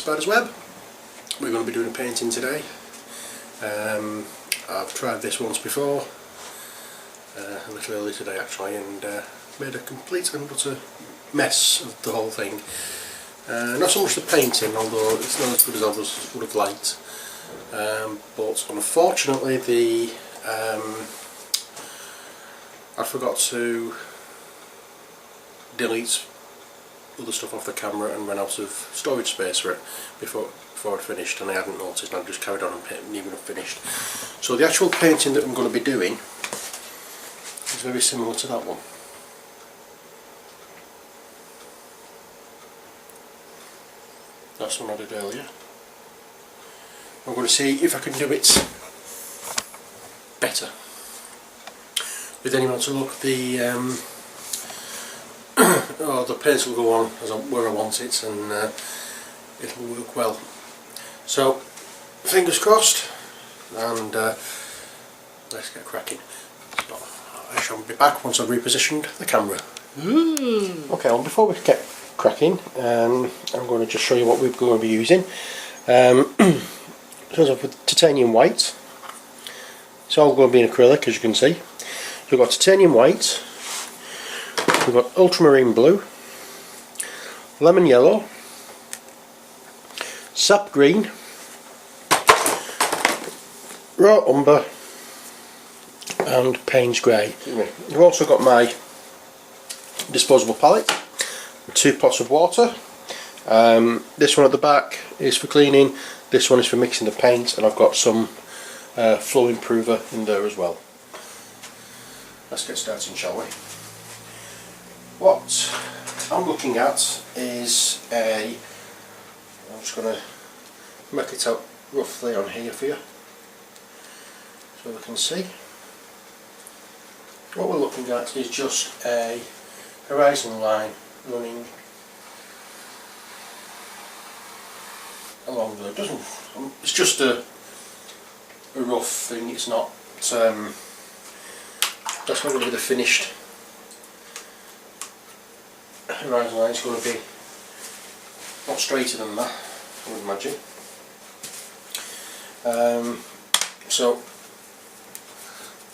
spider's web. We're going to be doing a painting today. I've tried this once before, a little early today actually, and made a complete and utter mess of the whole thing. Not so much the painting, although it's not as good as I would have liked, but unfortunately I forgot to delete other stuff off the camera and ran out of storage space for it before I'd finished, and I hadn't noticed, and I just carried on and didn't even have finished. So the actual painting that I'm going to be doing is very similar to that one. That's the one I did earlier. I'm going to see if I can do it better. With anyone to look, the the paint will go on where I want it, and it'll work well. So fingers crossed, and let's get cracking. So I shall be back once I've repositioned the camera. Okay, well, before we get cracking, I'm going to just show you what we're going to be using. Starts off with titanium white. It's all going to be in acrylic, as you can see. So we've got titanium white, we've got ultramarine blue, lemon yellow, sap green, raw umber, and Payne's grey. I've also got my disposable palette with 2 pots of water. This one at the back is for cleaning, this one is for mixing the paint, and I've got some flow improver in there as well. Let's get started, shall we? What I'm looking at is I'm just going to make it out roughly on here for you so we can see. What we're looking at is just a horizon line running along there. It's just a rough thing, it's not that's not going to be the finished horizon line. It's going to be not straighter than that, I would imagine. So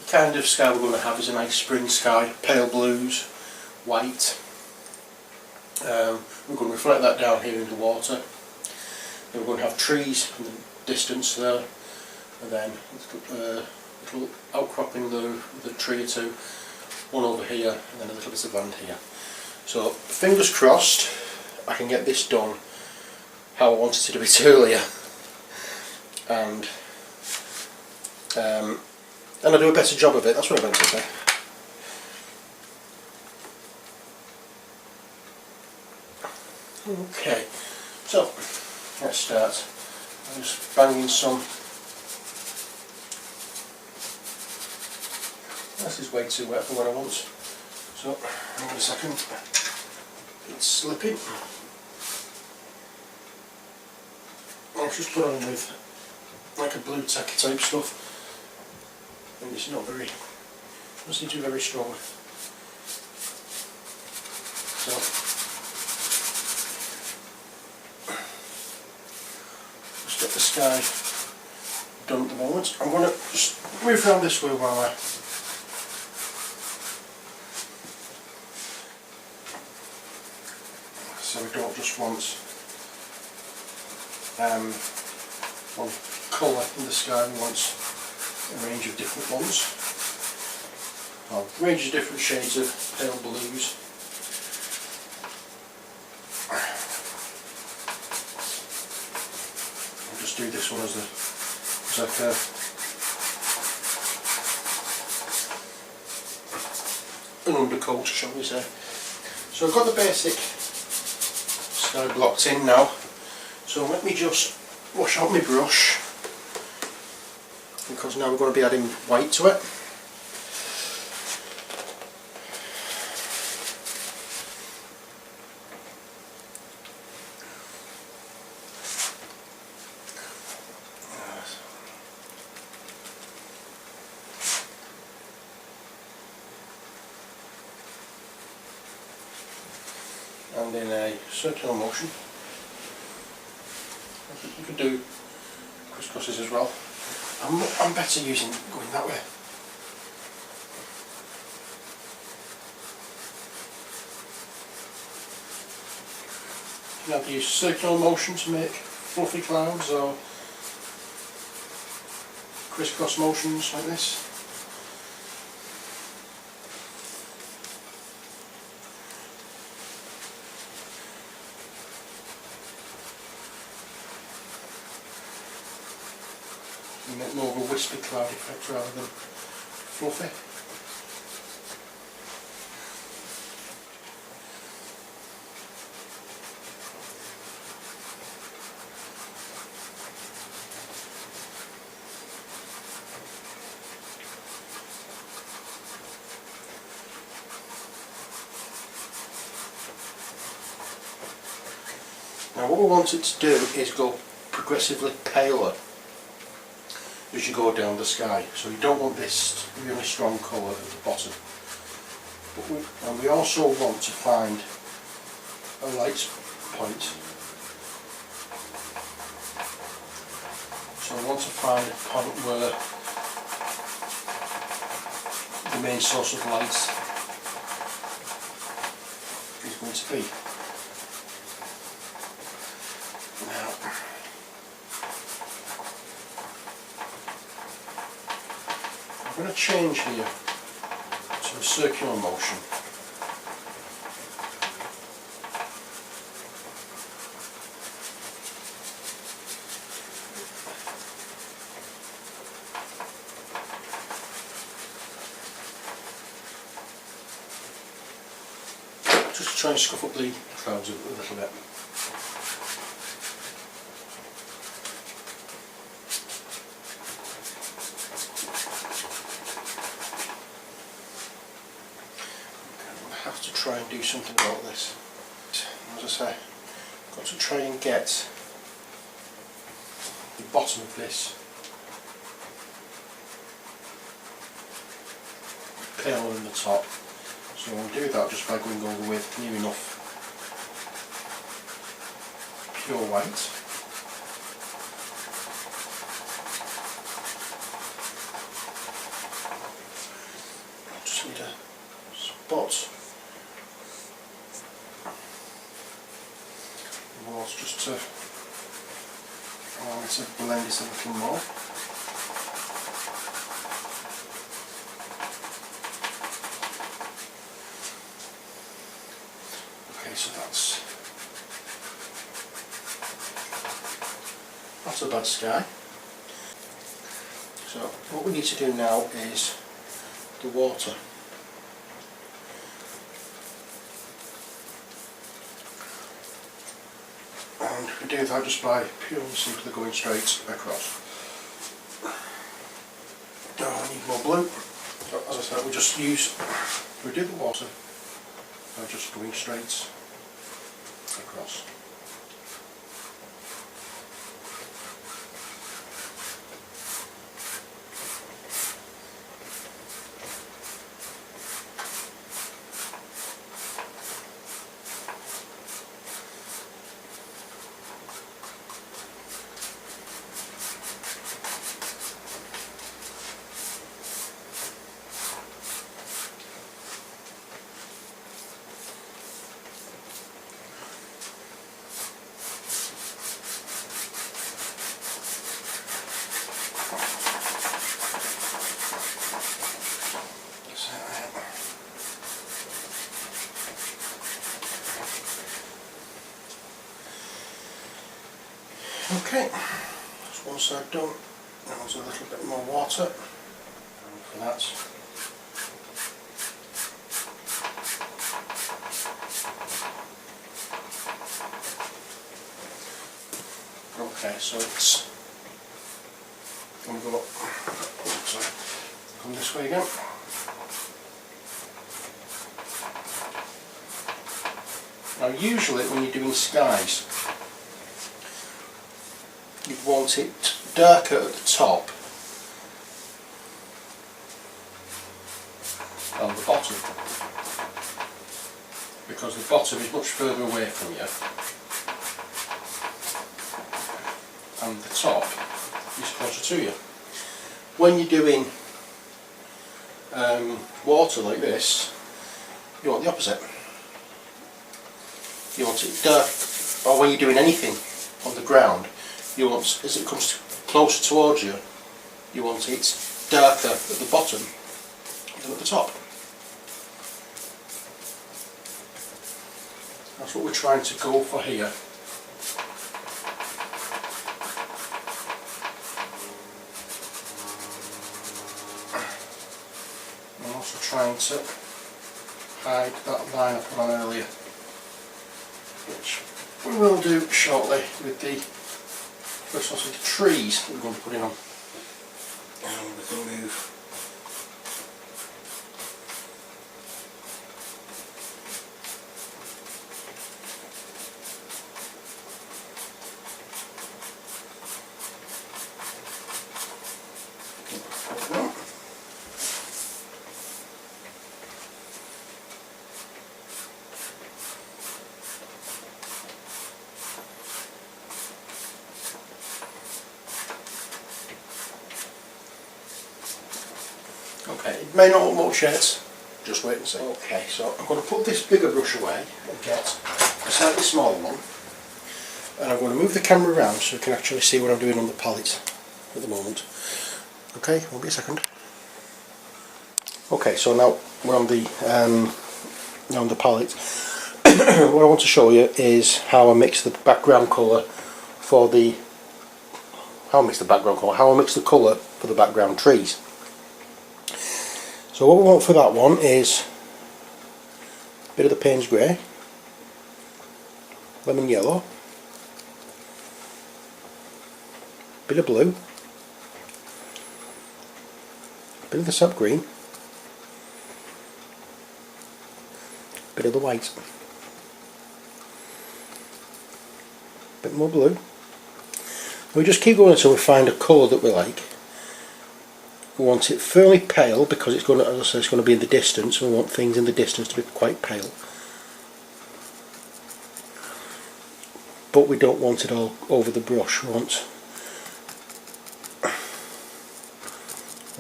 the kind of sky we're going to have is a nice spring sky, pale blues, white. We're going to reflect that down here in the water. Then we're going to have trees in the distance there, and then a little outcropping the tree or two, one over here, and then a little bit of land here. So fingers crossed I can get this done how I wanted to do it earlier, and I do a better job of it. That's what I meant to say. Okay, so let's start. I'm just banging some. This is way too wet for what I want. So, hang on a second. It's slipping. I'll just put on with like a blue tacky type stuff. And it's not very, doesn't seem to be very strong. So, just get the sky done at the moment. I'm going to just move around this way while I so we don't just want one colour in the sky, we want a range of different ones, well, a range of different shades of pale blues. I'll just do this one as like an undercoat, shall we say. So I've got the basic sky blocked in now, so let me just wash out my brush, because now we're going to be adding white to it. And in a circular motion. You could do crisscrosses as well. I'm better using going that way. You can either use circular motion to make fluffy clouds or crisscross motions like this. You make more of a wispy cloud effect rather than fluffy. Now what we want it to do is go progressively paler as you go down the sky, so you don't want this really strong colour at the bottom. And we also want to find a light point. So I want to find a point where the main source of light is going to be. Now, I'm going to change here to a circular motion. Just to try and scuff up the clouds a little bit. Have to try and do something about this. As I say, I've got to try and get the bottom of this paler than the top. So I'll do that just by going over with near enough pure white. I just need a spot. Just to allow it to blend this a little more. Okay, so that's not a bad sky. So what we need to do now is the water. And we do that just by purely simply going straight across. Oh, I need more blue. So as I said, we do the water by just going straight across. Okay, that's one side done. Now there's a little bit more water for that. Okay, so it's going to go up. Sorry, come this way again. Now usually when you're doing skies, you want it darker at the top than the bottom, because the bottom is much further away from you and the top is closer to you. When you're doing water like this, you want the opposite. You want it dark, or when you're doing anything on the ground, you want, as it comes closer towards you, you want it darker at the bottom than at the top. That's what we're trying to go for here. I'm also trying to hide that line I put on earlier, which we will do shortly with the first one, with the trees that we're going to put in on. And we can move okay, it may not look much yet, just wait and see. Okay, so I'm going to put this bigger brush away and get a slightly smaller one, and I'm going to move the camera around so you can actually see what I'm doing on the palette at the moment. Okay, won't be a second. Okay, so now we're on the palette. What I want to show you is how I mix the background colour for the how I mix the colour for the background trees. So what we want for that one is a bit of the Payne's grey, lemon yellow, a bit of blue, a bit of the sap green, a bit of the white, a bit more blue. We just keep going until we find a colour that we like. We want it fairly pale because it's going to, as I say, it's going to be in the distance. We want things in the distance to be quite pale, but we don't want it all over the brush. We want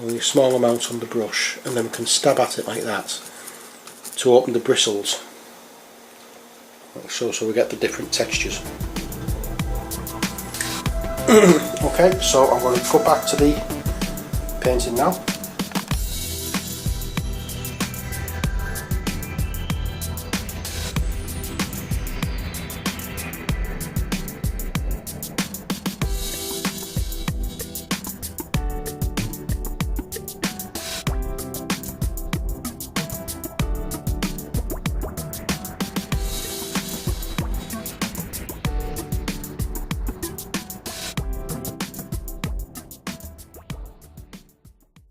only a small amount on the brush, and then we can stab at it like that to open the bristles, like so we get the different textures. Okay, so I'm going to go back to the painting now.